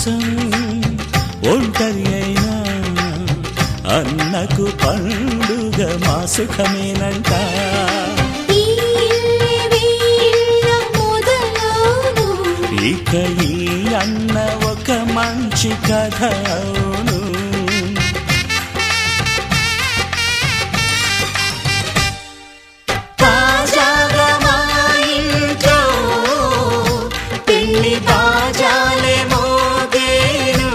కోసం ఒంటరి అయినా అన్నకు పండుగ మా సుఖమేనంట. ఇక ఈ అన్న ఒక మంచి కథ అవును. తాజాగా మా ఇంట్లో పెళ్లి బాజాలే మోగేను.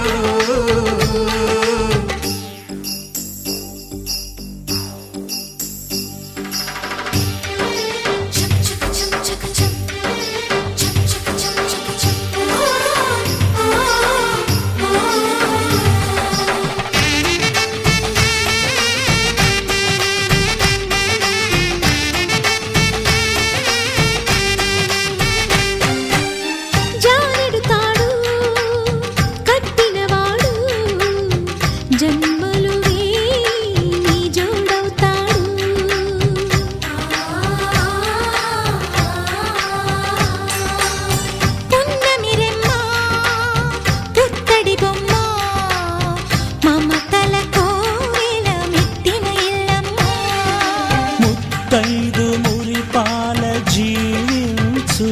ముత్తైదు మురిపాల జీవించు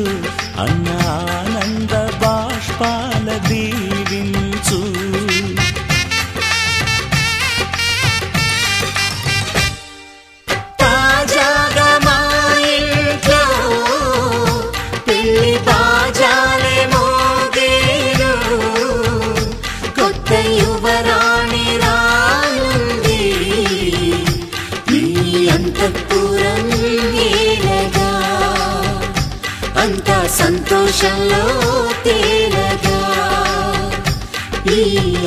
అన్న ఆనంద బాష్పాల దీవించు. తాజాగా మా ఇంట్లో పెళ్లి బాజాలే మోగేను. కొత్త యువరాణి రానుంది ఈ అంతఃపురం ఏలగా. అంతా సంతోషంలో తేలగా ఈ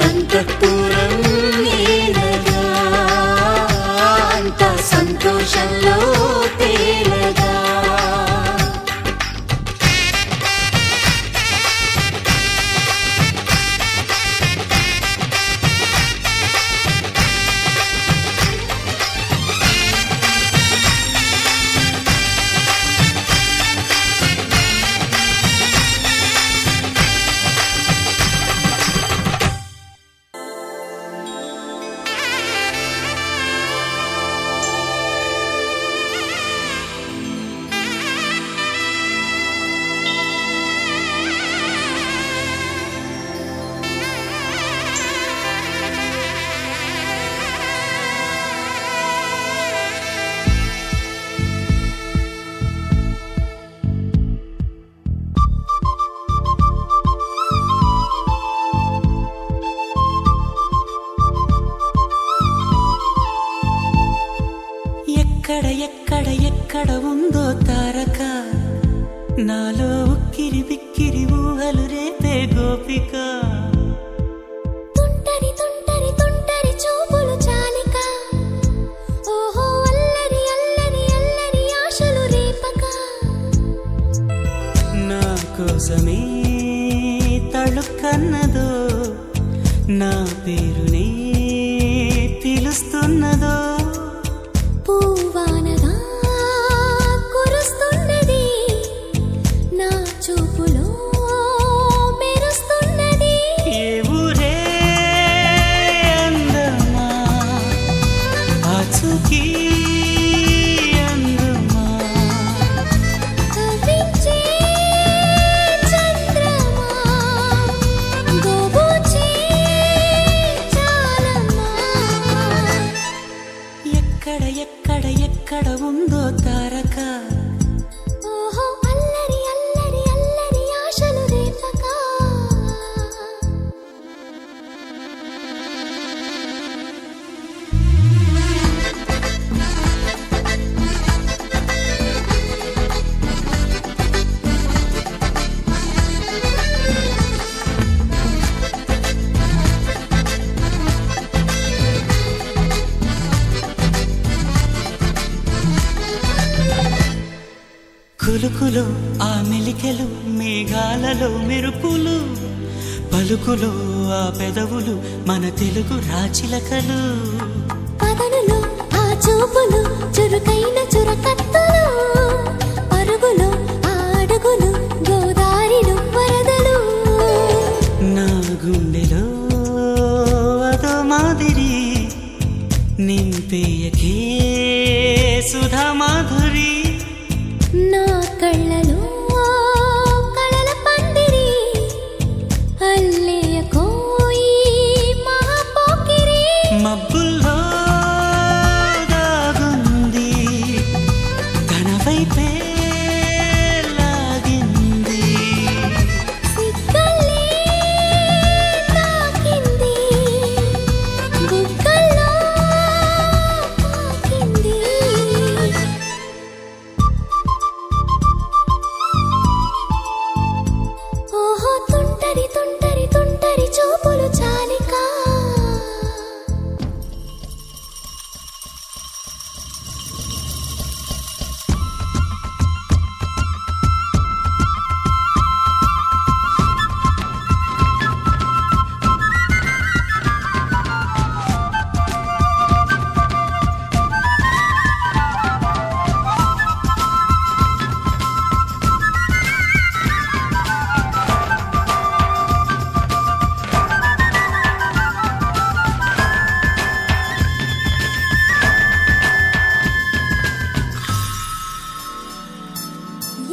అంతఃపురం ఏలగా. అంతా సంతోషంలో తేలగా. ఎక్కడ ఎక్కడ ఎక్కడ ఉందో తారక, నాలో ఉక్కిరి బిక్కిరి ఊహలు రేపే గోపిక. తుంటరి తుంటరి తుంటరి చూపులు చాలిక, ఓహో అల్లరి అల్లరి అల్లరి ఆశలు రేపక. నా కోసమే తళుక్కన్నదో, నా పేరునే పిలుస్తున్నదో. పూవానగా కురుస్తున్నది, నా చూపులో మెరుస్తున్నది. ఏ ఊరే అందమా ఆచూకీ అందమా. కవ్వించే చంద్రమా గోబూచే చాలమ్మా. ఎక్కడ ఎక్కడ ఎక్కడ ఉందో తారక, ఓహో అల్లరి అల్లరి అల్లరి ఆశలు రేపక. కులుకులో ఆ మెలికెలు, మేఘాలలో మెరుపులు, పలుకులో ఆ పెదవులు మన తెలుగు రాచిలకలు. పదనులో ఆ చూపులు చురుకైన చురకత్తులు, పరుగులో ఆ అడుగులు గోదారిలో వరదలు. నా గుండెలో అదో మాదిరి నింపేయకే సుధా మాధురి నా కళ్ళలో కళల పందిరి అల్లేయ కోయి మహాపోకిరి మబ్బుల్లో దాగుంది తన వైపే లాగింది సిగ్గలే తాకింది బుగ్గల్లో తాకింది ఓహో తుంటరి తుంటరి తుంటరి చూపులు చాలిక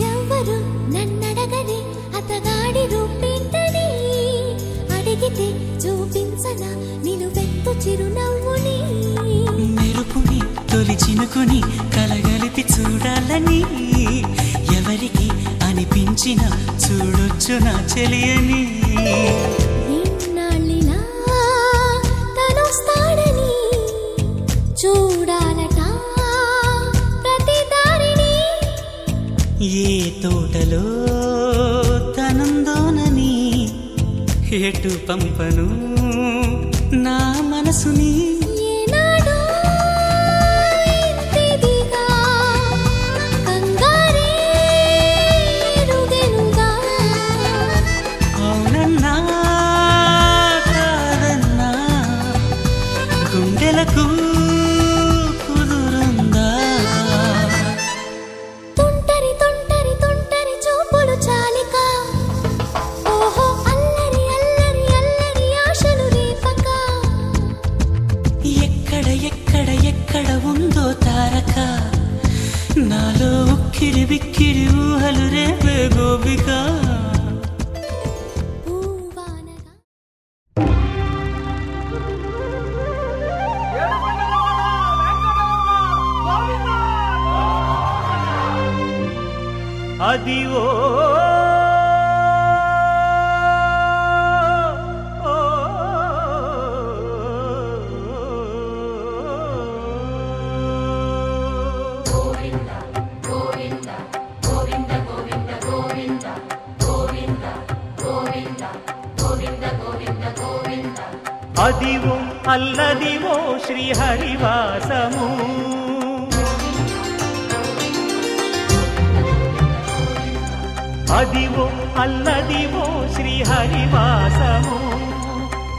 ఎవరు నన్నడగని అతగాడి రూపేంటని అడిగితే చూపించన నిలువెత్తు చిరునవ్వుని మెరుపుని తొలి చినుకుని కలగలిపి చూడాలని ఎవరికి అనిపించిన చూడొచ్చు నా చెలియని ఇన్నాళ్ళిలా తనొస్తాడని చూడాలట ప్రతి దారిని ఏ తోటలో తనందోనని ఎటు పంపను నా మనసుని ఏనాడో ఇంతిదిగా కంగారే ఎరుగెనుగా అవునన్నా కాదన్నా గుండెలకు కుదురుందా తుంటరి తుంటరి తుంటరి చూపులు చాలిక ఓహో అల్లరి అల్లరి అల్లరి ఆశలు రేపక ఎక్కడ ఎక్కడ ఎక్కడ ఉందో తారక నాలో ఉక్కిరి బిక్కిరి ఊహలు రేపే గోపిక పూవానగా అది ఓ అదివో అల్లదివో శ్రీహరివాసము అదివో అల్లదివో శ్రీహరివాసము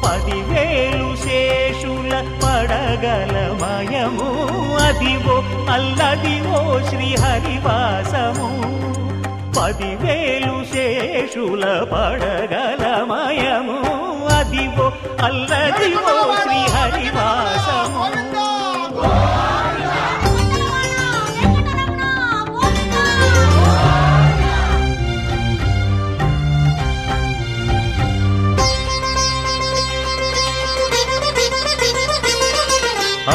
10,000 శేషుల పడగలమయము అదివో అల్లదివో శ్రీహరివాసము 10,000 శేషుల పడగలమయము అదివో అల్లదివో శ్రీహరివాసము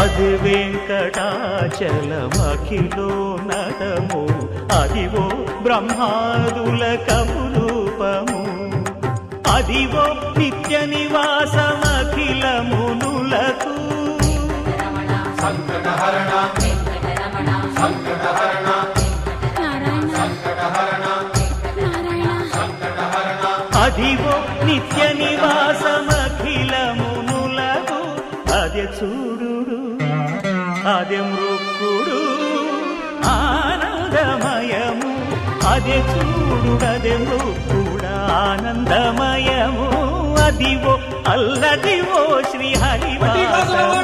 అది వెంకటాచలమఖిలో నటము అదివో బ్రహ్మాదుల కపురూపము అదివో నిత్య నివాసమఖిలమునులకు సంకటహరణ సంకటహరణ అదివో నిత్య నివాసమఖిలమునులకు అదే చూడు అదే మృక్కుడు ఆనందమయము అదే చూడు అదే మృక్కుడు ఆనందమయము అదివో అల్లదివో శ్రీహరివాసము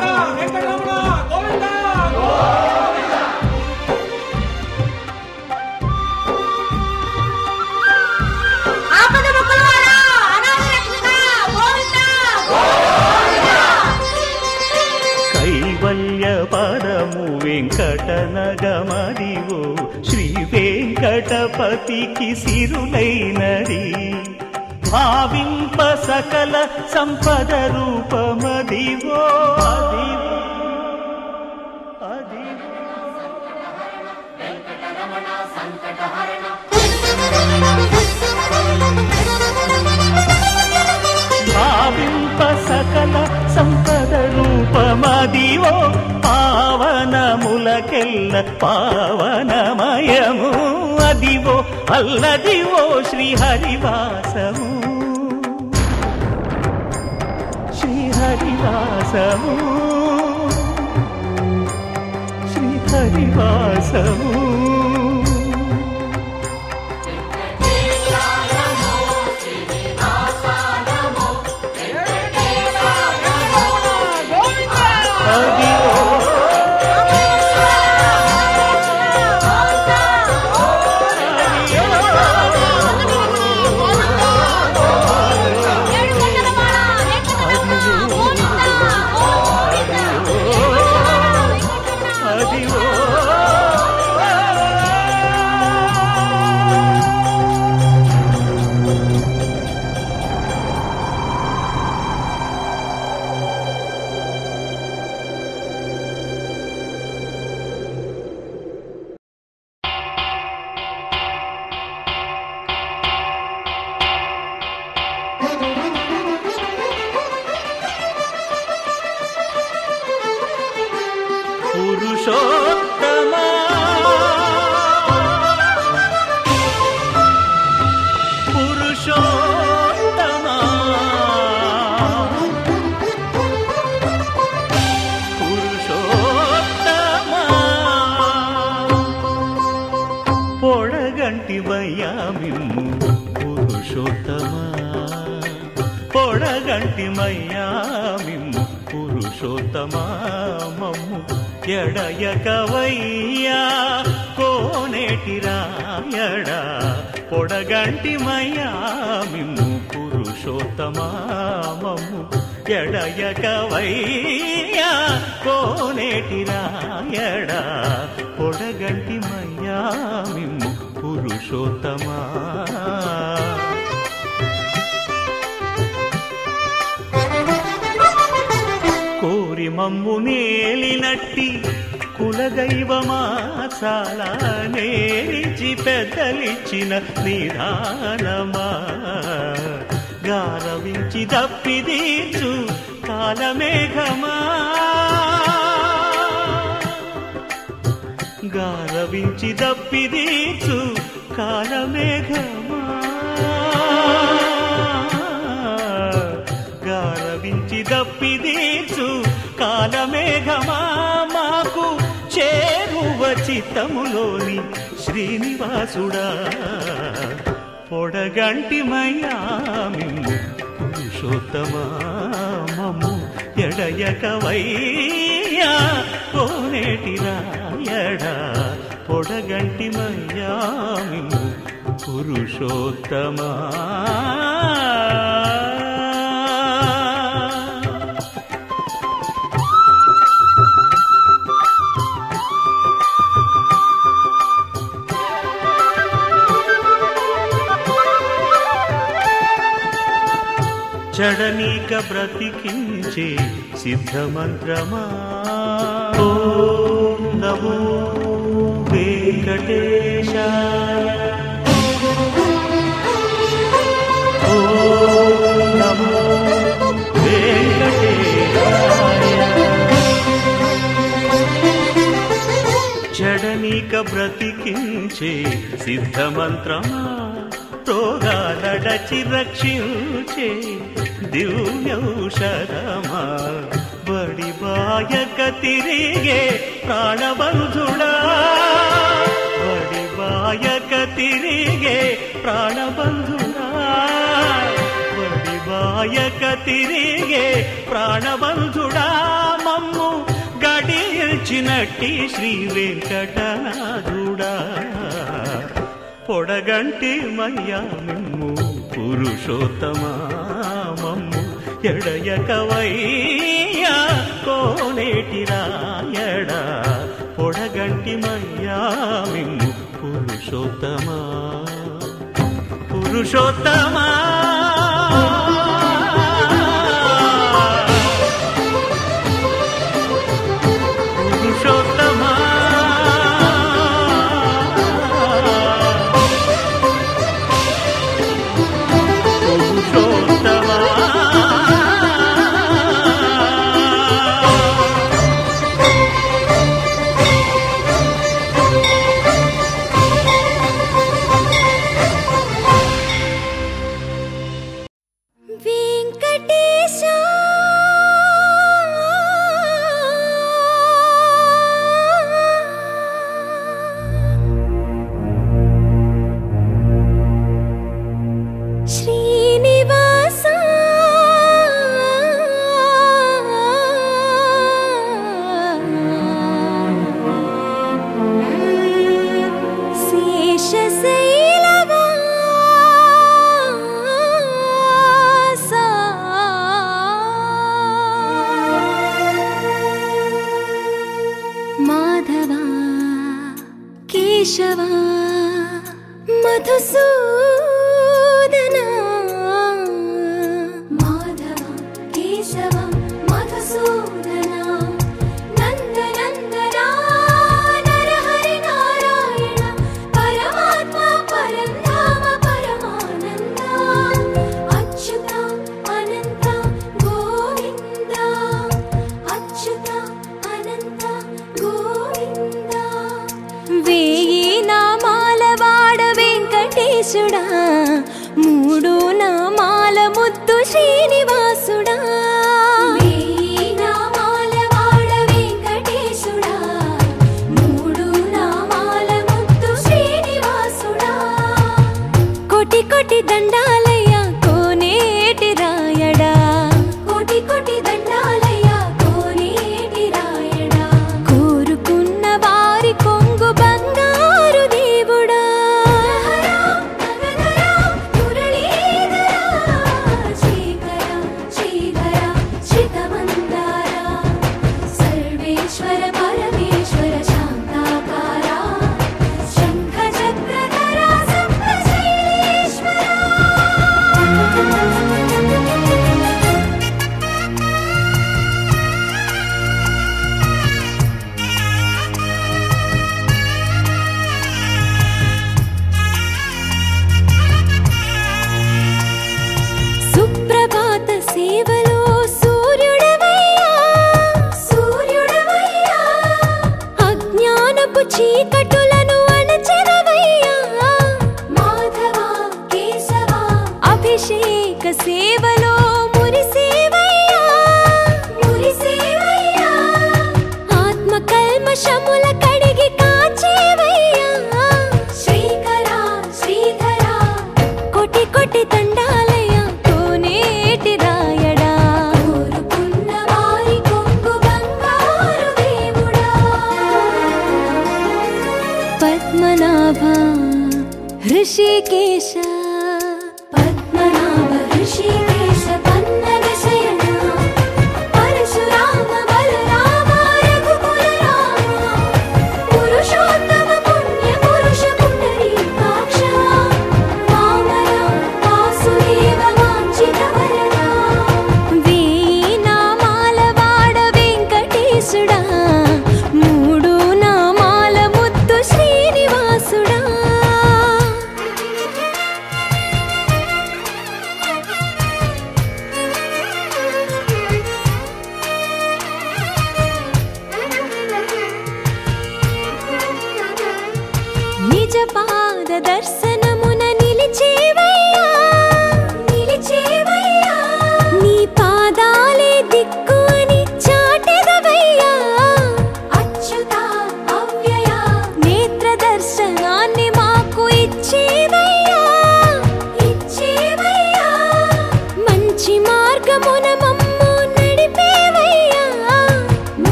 ఆపద మొక్కలవాడా అనాథ రక్షక గోవింద వెంకటనగమదివో శ్రీ వెంకటపతికి సిరులైనది భావింప సకల సంపద రూపమదివో భావింప సకల సంపద రూపమదివో పావనములకెల్ల పావనమయము అదివో అల్లదివో శ్రీహరివాసము శ్రీహరివాసము శ్రీహరివాసము పురుషోత్తమా పురుషోత్తమా పురుషోత్తమా పొడగంటివయ్యా మిమ్ము పురుషోత్తమా పొడగంటిమయ్యా మిమ్ము పురుషోత్తమా మమ్ము ఎడయకవయ్యా కోనేటి రాయడా పొడగంటిమయ్యా మిమ్ము పురుషోత్తమా మమ్ము ఎడయకవయ్యా కోనేటి రాయడా పొడగంటిమయ్యా మిమ్ము పురుషోత్తమా కోరి మమ్ము నేలినట్టి కులదైవమా చాలా నేరిచి పెద్దలిచ్చిన నిదానమా గారవించి దప్పిదీర్చు కాలమేఘమా గారవించి దప్పిదీర్చు కాలమేఘమా గారవించి దప్పిదీర్చు కాలమేఘమా మాకు చేరువ చిత్తములోని శ్రీనివాసుడా పొడగంటిమయ్యా మిమ్ము పురుషోత్తమా మమ్ము ఎడయకవయ్యా కోనేటి రాయడా పొడగంటిమయ్యా మిమ్ము పురుషోత్తమా చడనీక బ్రతికించే సిద్ధమంత్రమా ఓం నమో వెంకటేశాయ ఓం నమో వెంకటేశాయ చడనీక బ్రతికించే సిద్ధమంత్రమా రోగాలడచి రక్షించే దివ్యౌషధమా బడి బాయక తిరిగే ప్రాణబంధుడా బడి బాయక తిరిగే ప్రాణబంధుడా బడి బాయక తిరిగే ప్రాణబంధుడా మమ్ము గడిచినట్టి శ్రీ వెంకటనాథుడా పొడగంటి మయ్యా మిమ్ము పురుషోత్తమా మమ్ము ఎడయకవయ్యా కోనేటి రాయడా తోడగంటిమయ్యా మిమ్ము పురుషోత్తమా పురుషోత్తమా పురుషోత్తమా మూడు నామాల ముద్దు శ్రీనివాసుడా నామాల వాడ వెంకటేశుడా మూడు నామాల ముద్దు శ్రీనివాసుడా కోటి కోటి దండాలయ్యా కోనేటి రాయడా కోటి కోటి దండాలయ్యా కోనేటి రాయడా కోరుకున్న వారి కొంగు బంగారు దేవుడా చీకటులను అణచెదవయ్యా మాధవా కేశవా అభిషేక సేవలో మురిసేవయ్యా మురిసేవయ్యా ఆత్మ కల్మషముల కడిగి కాచేవయ్యా శ్రీకరా శ్రీధరా కోటి కోటి దండాలయ్యా కోనేటి రాయడా కోరుకున్న వారి కొంగు బంగారు దేవుడా పద్మనాభ హృషికేశ పద్మనాభ హృషికేశ పన్నగ శయన పరశురామ బలరామ రఘుకుల రామ పురుషోత్తమ పుణ్య పురుష పుండరీకాక్ష వామన వాసుదేవ వాంఛిత వరదా వేయి నామాల వాడ వెంకటేశుడా మూడు నామాల ముద్దు శ్రీనివాసుడా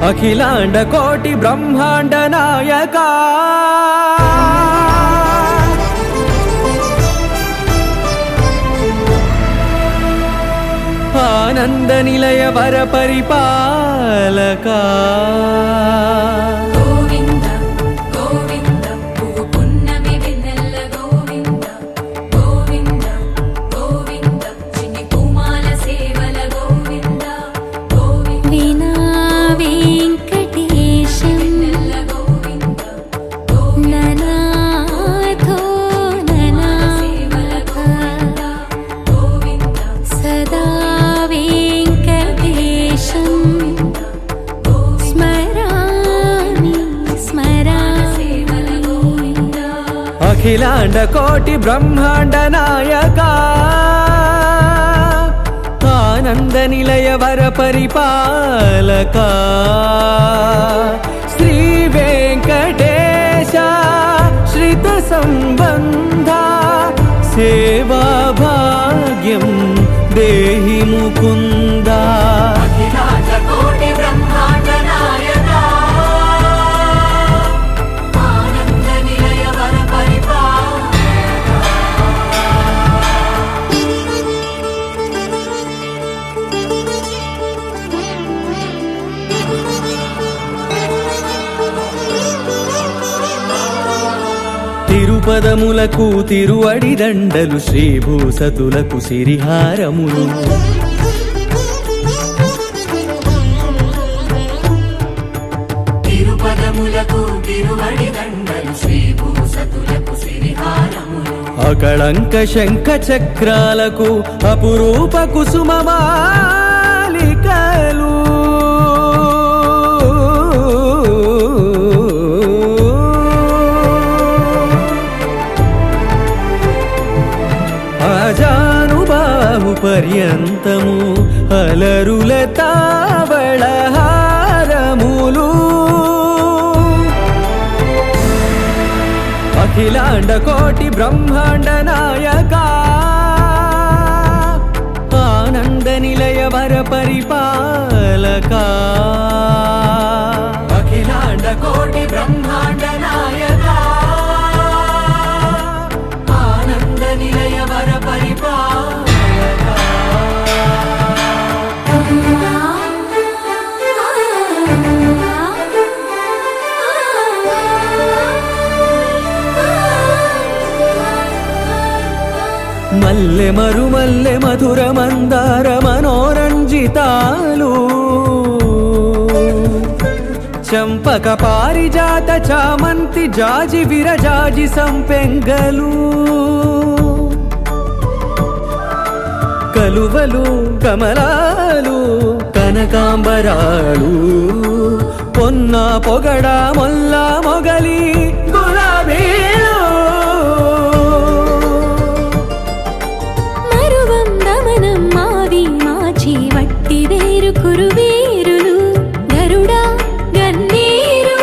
అఖిలాండ కోటి బ్రహ్మాండ నాయక ఆనంద నిలయ వర పరిపాలక గోవింద గోవింద పువ్వు పున్నమి వెన్నెల గోవింద గోవింద గోవింద చిన్ని పూమాల సేవల గోవింద గోవింద వీణా వెంకటేశం వెన్నెల గోవింద ననాథో సేవల గోవింద గోవింద సదా వెంకటేశం స్మరామి స్మరామి సేవల గోవింద అఖిలాండ కోటి బ్రహ్మాండ నాయక ఆనంద నిలయ వర పరిపాలక శ్రీ వెంకటేశ శ్రిత సంబంధ సేవా భాగ్యం దేహి ముకుంద అఖిలాండ కోటి బ్రహ్మాండ నాయక ఆనంద నిలయ వర తిరుపదములకు తిరువడి దండలు శ్రీభూసతులకు సిరిహారములు తిరుపదములకు తిరువడి దండలు శ్రీభూసతులకు సిరిహారములు అకళంక శంఖ చక్రాలకు అపురూప కుసుమమాలికలు అజానుబాహు పర్యంతము అలరుల తావళహారములు అఖిలాండ కోటి బ్రహ్మాండ నాయక ఆనంద నిలయ వర పరిపాలక అఖిలాండ కోటి బ్రహ్మాండ నాయక ఆనంద నిలయ వర పరిపాలక మల్లె మరుమల్లె మధుర మందార మనోరంజితాలు చంపక పారిజాత చామంతి జాజి విరజాజి సంపెంగలు కలువలు కమలాలు కనకాంబరాలు పొన్న పొగడ మొల్ల మొగలి గులాబీలు మరువందమనం మావి మాచి వట్టి వేరు కురువేరులు గరుడా గన్నేరు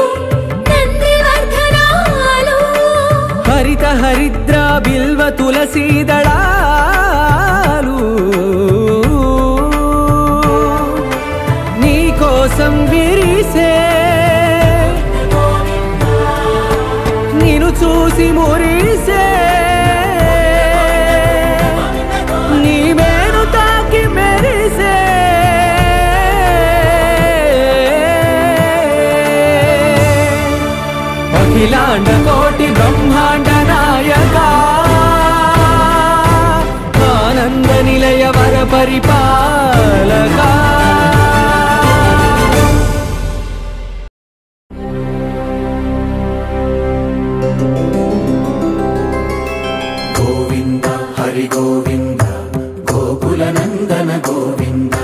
నందివర్ధనాలు హరిత హరిద్ర బిల్వ తులసీదళాలు నీకోసం విరిసే నిన్ను చూసి మురిసే నీ మేను తాకి మెరిసే అఖిలాండ కోటి బ్రహ్మాండ నాయక ఆనంద నిలయ వర పరిపాలక గోవింద హరి గోవింద గోకుల నందన గోవింద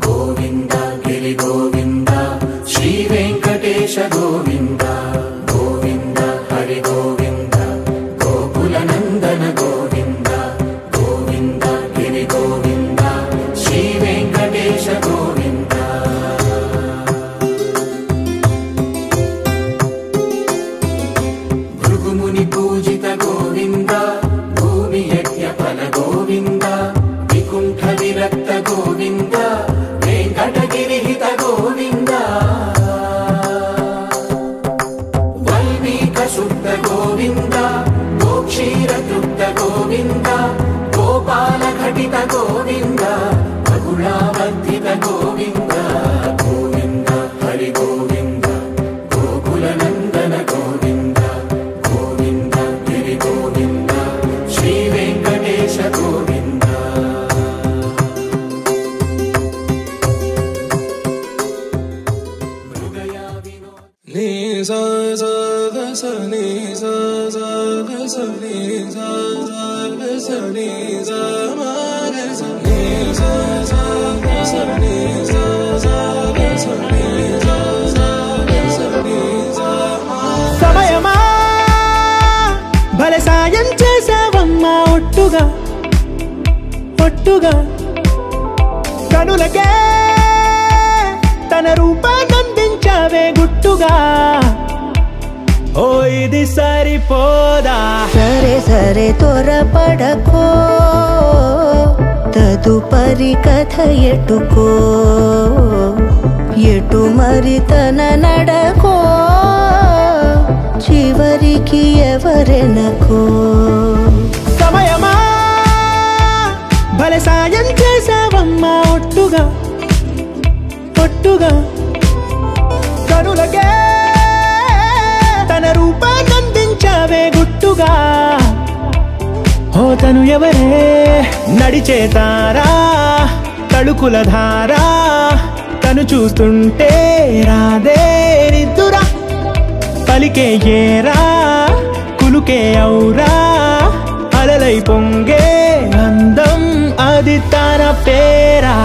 గోవింద గిరి గోవింద శ్రీ వెంకటేశ గోవింద గోవింద హరి గోవింద గోకుల నందన గోవింద గోవింద గిరి గోవింద శ్రీ వెంకటేశ గోవింద భృగుముని పూజిత గోవింద భూమి యజ్ఞ ఫల గోవింద వికుంఠ విరక్త గోవింద వెంకటగిరిహిత గోవింద గోకుళావర్ధిత గోవింద గోవింద హరి గోవింద గోకులనందన గోవింద గోవింద గిరి గోవింద శ్రీ వెంకటేశ గోవింద సమయమా భలే సాయం చేసావమ్మా ఒట్టుగా ఒట్టుగా కనులకే తన రూపాన్నందించావే గుట్టుగా ఓ ఇది సరిపోదా సరే సరే త్వరపడకో తదుపరి కథ ఎటుకో ఎటు మరి తన నడకో చివరికి ఎవరెనకో సమయమా భలే సాయం చేసావమ్మా ఒట్టుగా ఒట్టుగా కనులకే తన రూపాన్నందించావే గుట్టుగా ఓ తను ఎవరే నడిచేతారా తడుకుల ధారా తను చూస్తుంటే రాదే నిద్దురా పలికే ఏరా కులుకే ఔరా అలలై పొంగే అందం అది తన పేరా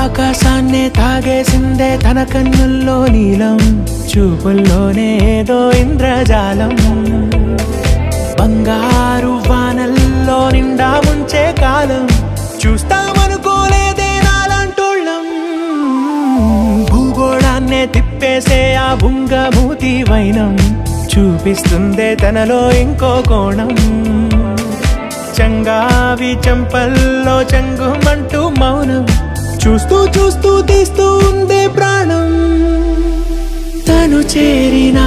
ఆకాశాన్నే తాగేసిందే తన కన్నుల్లో నీలం చూపుల్లోనే ఏదో ఇంద్రజాలం బంగారు వానల్లో నిండా ముంచే కాలం చూస్తామనుకోలేదే నాలంటోళ్ళం భూగోళాన్నే తిప్పేసే ఆ బుంగమూతి వైనం చూపిస్తుందే తనలో ఇంకో కోణం చంగావి చెంపల్లో చెంగుమంటూ మౌనం చూస్తూ చూస్తూ తీస్తూ ఉందే ప్రాణం తను చేరిన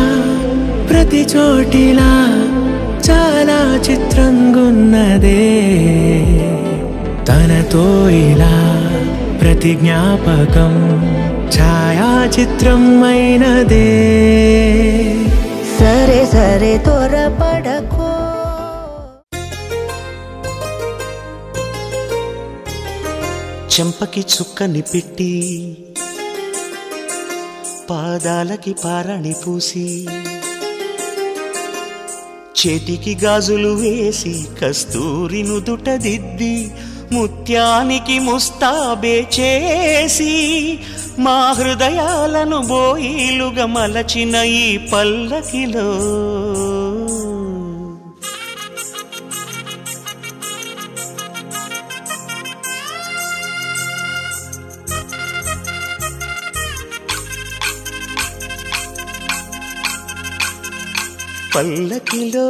ప్రతి చోటిలా చాలా చిత్రంగున్నదే తనతో ఇలా ప్రతి జ్ఞాపకం ఛాయాచిత్రం అయినదే సరే సరే త్వరపడకో చెంపకి చుక్కని పెట్టి పాదాలకి పారాణి పూసి చేతికి గాజులు వేసి కస్తూరి నుదుట దిద్ది ముత్యానికి ముస్తాబే చేసి మా హృదయాలను బోయిలుగా మలచిన ఈ పల్లకిలో పల్లకిలో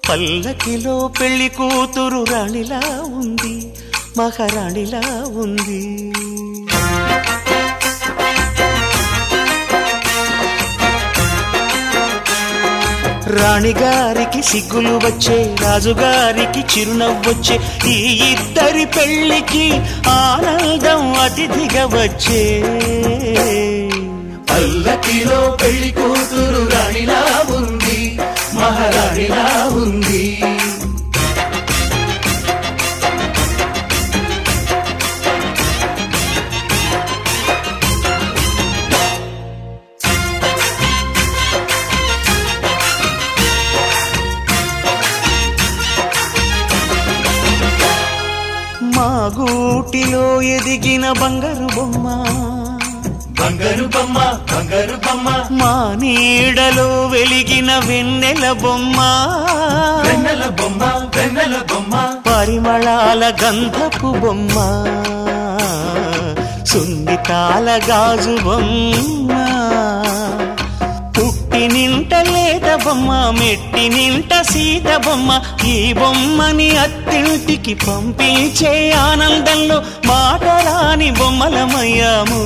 పల్లకిలో పెళ్లి కూతురు రాణిలా ఉంది మహారాణిలా ఉంది రాణిగారికి సిగ్గులు వచ్చే రాజుగారికి చిరునవ్వొచ్చే ఈ ఇద్దరి పెళ్లికి ఆనందం అతిథిగా వచ్చే పల్లకిలో పెళ్లి కూతురు రాణిలా ఉంది మహారాణిలా ఉంది మా గూటిలో ఎదిగిన బంగారు బొమ్మ బంగారు బొమ్మ బంగారు బొమ్మ మా నీడలో వెలిగిన వెన్నెల బొమ్మ వెన్నెల బొమ్మ వెన్నెల బొమ్మ పరిమళాల గంధపు బొమ్మ సున్నితాల గాజు బొమ్మ బొమ్మ మెట్టి నింట సీత బొమ్మ ఈ బొమ్మని అత్తింటికి పంపించే ఆనందంలో మాటరాని బొమ్మలమయ్యాము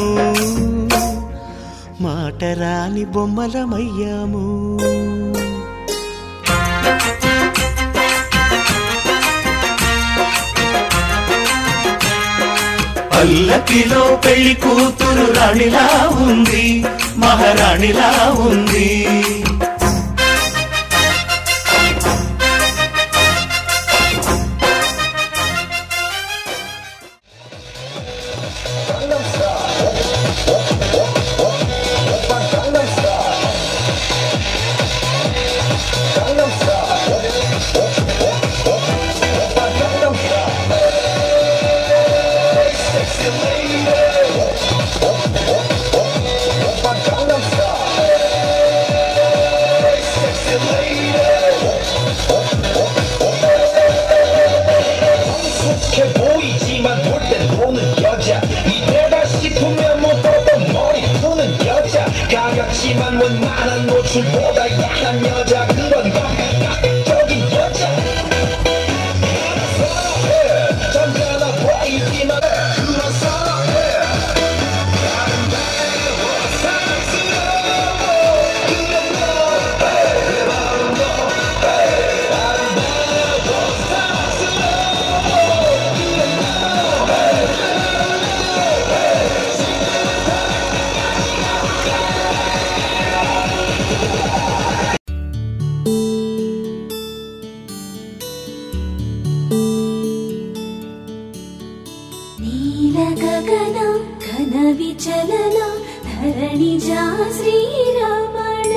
మాటరాని బొమ్మలమయ్యాము పల్లకిలో పెళ్లి కూతురు రాణిలా ఉంది మహారాణిలా ఉంది 가볍지만 원만한 노출보다 야한 여자 그런 감각적인 여자 점잖아 보이지만 그런 사랑해 아름다워 사랑스러워 그런 너 내 바로 너 아름다워 사랑스러워 그런 గగన ఘన విచలన ధరణిజా శ్రీరమణ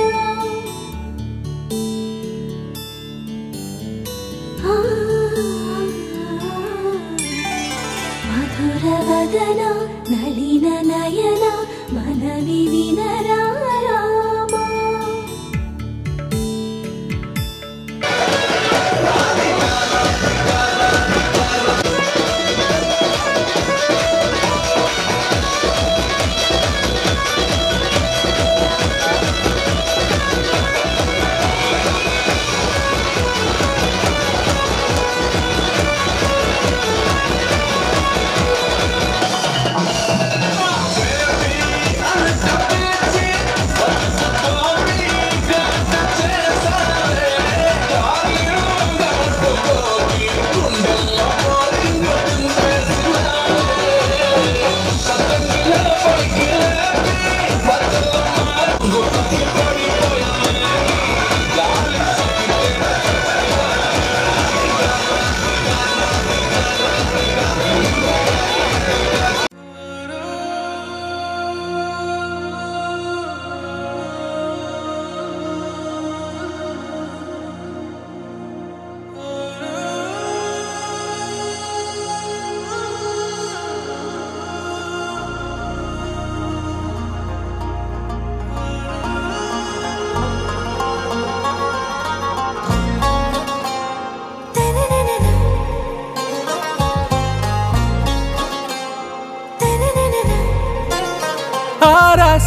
మధుర వదన నళిన నయన మనవి వినరా రామా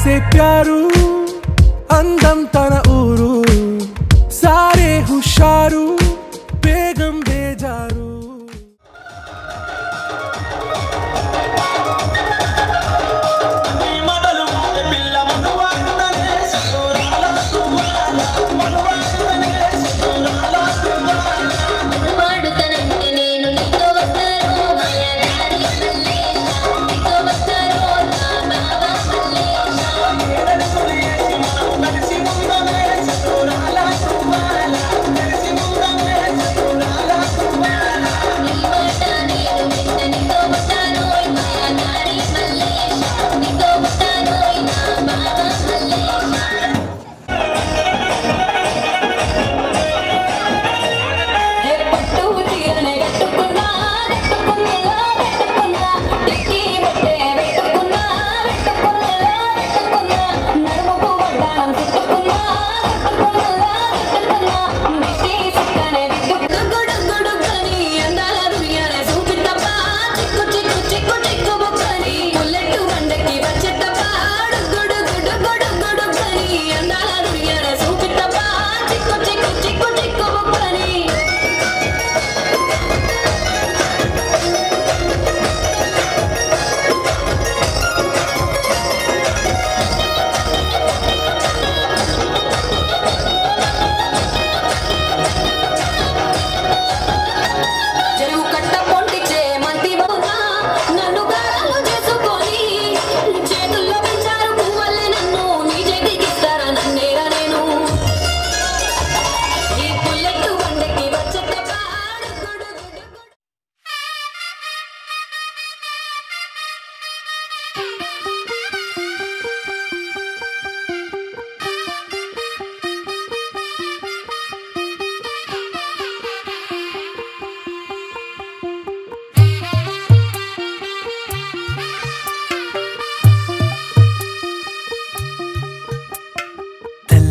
से प्यारू అందం తన ఊరు సారే హుషారు బేగం బేజారు Thank you.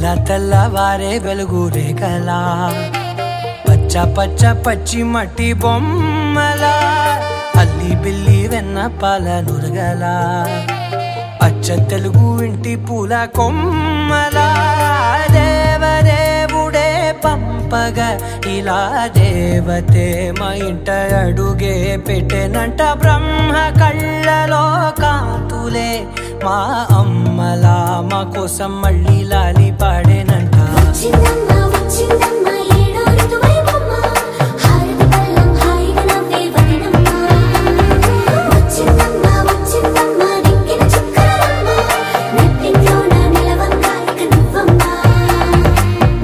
తెల్ల తెల్లవారే వెలుగు రేఖలా పచ్చ పచ్చ పచ్చి మట్టి బొమ్మలా అల్లి బిల్లి వెన్న పాల నురగలా అచ్చ తెలుగు ఇంటి పూల కొమ్మలా దేవదేవుడే పంపగా ఇలా దేవతే మా ఇంట అడుగే పెట్టెనంట బ్రహ్మ కళ్ళలో కాంతులే మా అమ్మలా మా కోసం మళ్ళీ లాలి పాడేనంట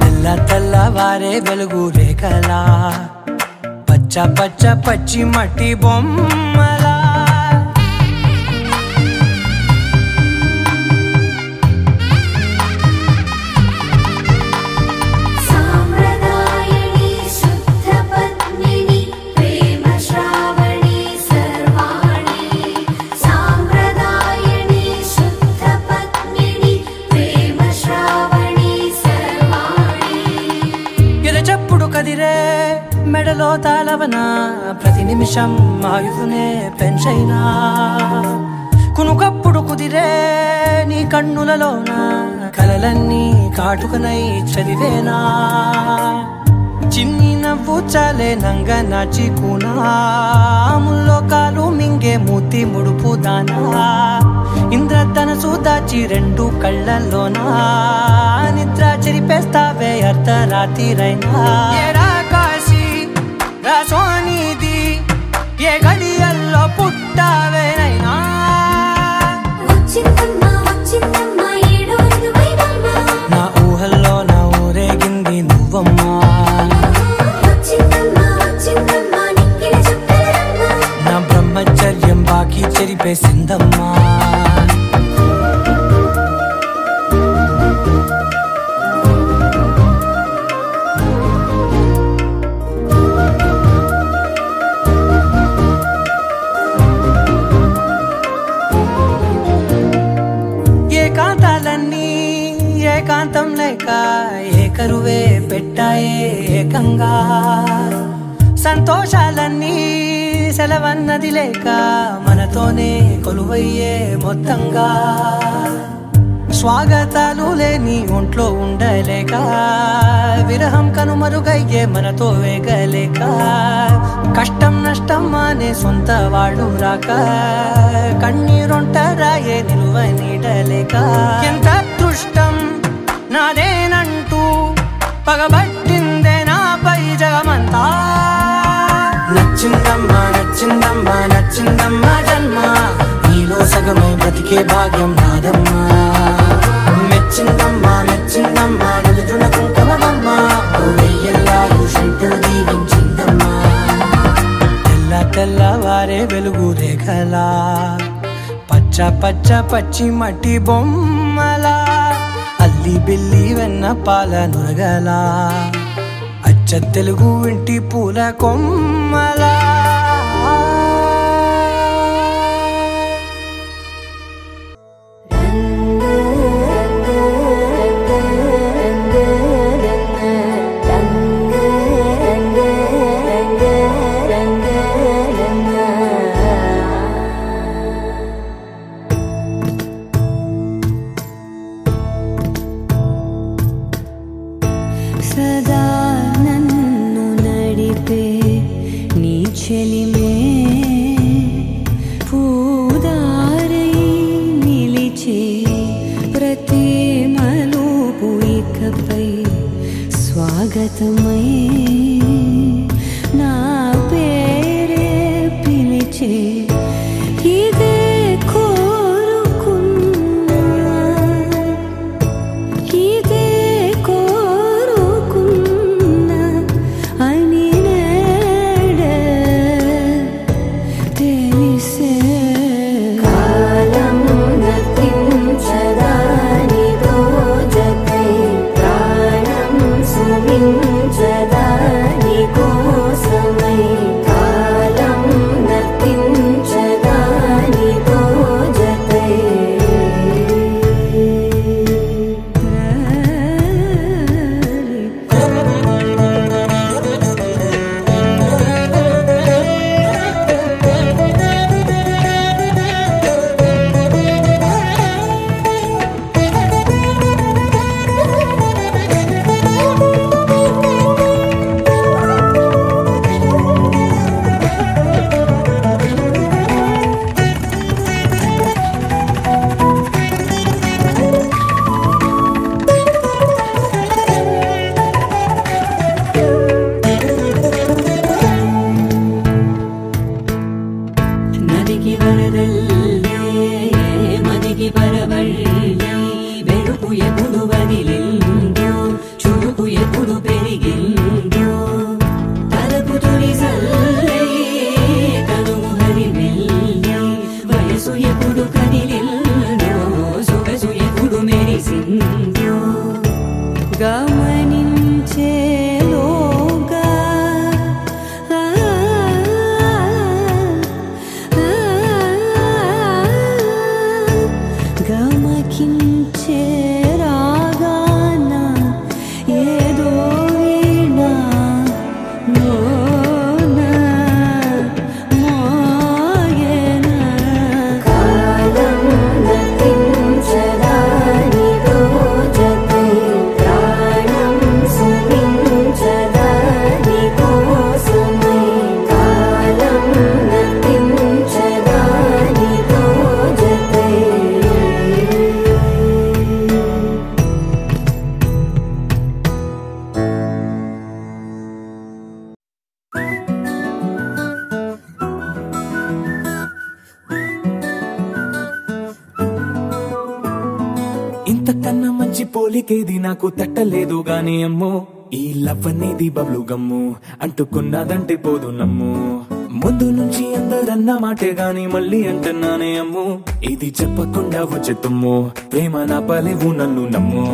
తెల్ల తెల్లవారే వెలుగు రేఖలా పచ్చ పచ్చ పచ్చి మట్టి బొమ్మలా మెడలో తాళవన ప్రతి నిమిషం ఆయుధునే పెంచైనా కునుకప్పుడు కుదిరే నీ కన్నులలోన కలలన్నీ కాటుకనై చదివేనా చిన్ని నవ్వు చాలే నంగ నాచి కూనాముల్లో కాలు మింగే మూతి ముడుపు దానా ఇంద్రధనసు దాచి రెండు కళ్ళల్లోనా నిద్ర చెరిపేస్తావే అర్ధరాత్రిరైనా సోనిది ఏ గడియల్లో పుట్టావేనైనా నా ఊహల్లో నా ఊరేగింది నువ్వమ్మా నా బ్రహ్మచర్యం బాకీ చెరిపేసిందమ్మా ఏకాంతం లేక ఏకరువే పెట్టాయే ఏకంగా సంతోషాలన్నీ సెలవన్నది లేక మనతోనే కొలువయ్యే మొత్తంగా స్వాగతాలు లేని ఒంట్లో ఉండలేక విరహం కనుమరుగయ్యే మనతో వేగలేక కష్టం నష్టం అనే సొంత వాళ్ళు రాక కన్నీరొంటరాయే నిలువ నీడలేక ఎంత అదృష్టం నాదేనంటూ పగబట్టిందే నాపై జగమంతా నచ్చిందమ్మా నచ్చిందమ్మా నచ్చిందమ్మా జన్మ నీలో సగమై బ్రతికే భాగ్యం నాదమ్మా మెచ్చిందమ్మా మెచ్చిందమ్మా నిలుచున కుంకుమమ్మా వెయ్యల్లాలు శంకరు దీవించిందమ్మా తెల్ల తెల్లవారే వెలుగు రేఖలా పచ్చ పచ్చ పచ్చి మట్టి బొమ్మలా అల్లి బిల్లి వెన్న పాల నురగలా అచ్చ తెలుగు ఇంటి పూల కొమ్మలా సదా నన్ను నడిపే నీ చెలిమే పూదారై నిలిచే ప్రతి మలుపు ఇకపై స్వాగతమై నా పేరే పిలిచే ఇదే సుమించదా ఎప్పుడు వదిలిందో చూపు ఎప్పుడు పెరిగిందో తలపు తొలి జల్లే తనువు హరిమెల్లే వయసు ఎప్పుడు కదిలిందో సొగసు ఎప్పుడు మెరిసిందో గమనించేలోగా గమకించే రాగాన ఏదో వీణ మోన మోయన కాలం నతించదాని రోజకై ప్రాణం సుమించదాని కోసమై కాలం నతించదాని రోజకై ఇంతకన్నా మంచి పోలికేది నాకు తట్టలేదు గాని అమ్మో ఈ లవ్ అనేది బబ్లు గమ్ము అంటుకున్నదంటే పోదు నమ్ము ముందు నుంచి అందరన్న మాటే గాని మళ్ళీ అంటున్నానే అమ్ము ఇది చెప్పకుండా వచ్చేతుమ్ము ప్రేమ నా పలేవు నన్ను నమ్ము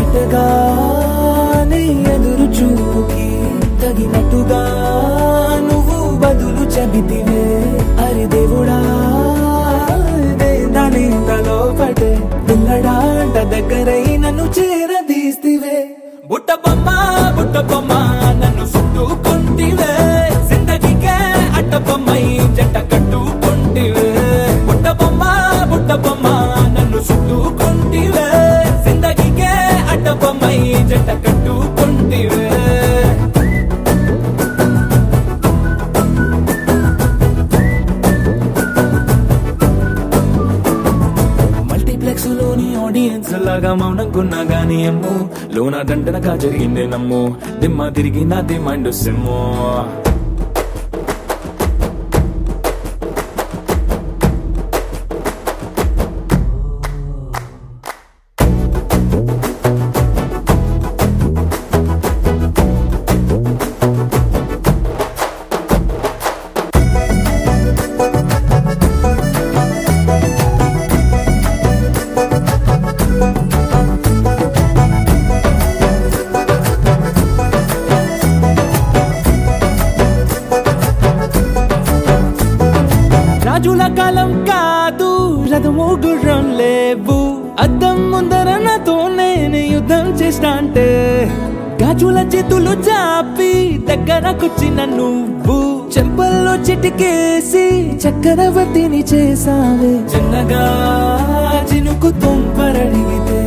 ఎటగానే ఎదురు చూకి తగినట్టుగా నువ్వు బదులు చెబితివే అరే దేవుడా దానిలో పడే పిల్లడాంట దగ్గరై నన్ను చేరదీస్తివే బుట్ట బొమ్మ నన్ను చుట్టుకుంటివే జిందగీకే అట్ట బొమ్మై జంట కట్టుకుంటివే బుట్ట బొమ్మ నన్ను చుట్టుకుంటివే జిందగీకే అట్ట బొమ్మై జంట కట్టుకుంటివే మల్టీప్లెక్స్ లోని ఆడియన్స్ లాగా మౌనంకున్నా గానీ అమ్ము లోన దండనగా జరిగిందే నమ్ము దిమ్మ తిరిగి నాది మైండ్ సిమ్ము రాజుల కాలం కాదు రథము గుర్రం లేవు అద్దం ముందర నాతో నేను యుద్ధం చేస్తా అంటే గాజుల చేతులు చాపి దగ్గరకొచ్చిన నువ్వు చెంపల్లో చిటికేసి చక్రవర్తిని చేసావే చిన్నగా చినుకు తుంపరడిగితే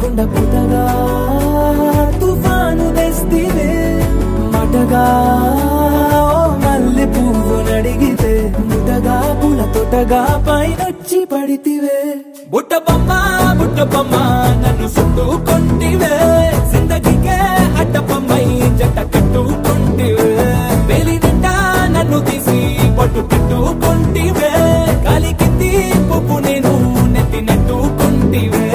కొండ పుటగా తుఫాను తెస్తివే మాటగా మల్లె పువ్వు నడిగితే ముటగా పుల తొటగా పైనొచ్చి పడితివే బుట్ట బొమ్మ నన్ను చుట్టుకుంటివే జిందగీకే అట్ట బొమ్మై జంట కట్టుకుంటివే వేలి నిండా నన్ను తీసి పట్టు పెట్టుకుంటివే గాలి కింది పువ్వు నేను నెత్తి నెట్టుకుంటివే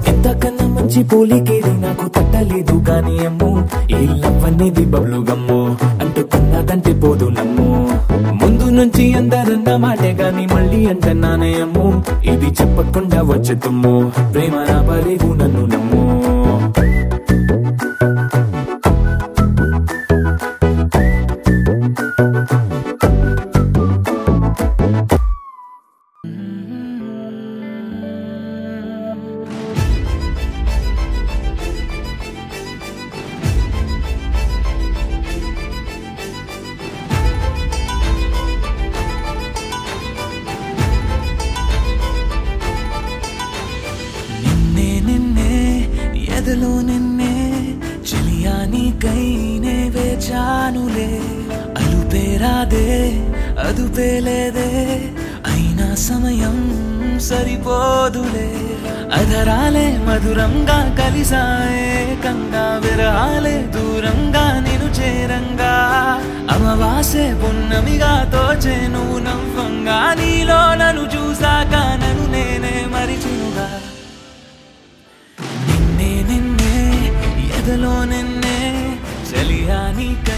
ఇంతకన్నా మంచి పోలికేది నాకు తట్టలేదు గాని అమ్ము ఈ లవ్ అనేది బబ్లు గమ్ము అంటుకున్నదంటే పోదు నమ్ము ముందు నుంచి అందరన్న మాటే గాని మళ్ళీ అంటున్నానే అమ్ము ఇది చెప్పకుండా వచ్చేతుమ్ము ప్రేమ నా పలేవు నన్ను నమ్ము ఎదలో నిన్నే చిలియానికైనే వేచానులే అలుపేరాదే అదుపేలేదే అయినా సమయం సరిపోదులే అధరాలే మధురంగా కలిసాయే కంగా విరహాలే దూరంగా నిను చేరంగా అమవాసే పున్నమిగా తోచే నువ్వు నవ్వంగా నీలో నన్ను చూసాక నన్ను నేనే మరిచినుగా నిన్నే నిన్నే ఎదలో నిన్నే చలియా నీక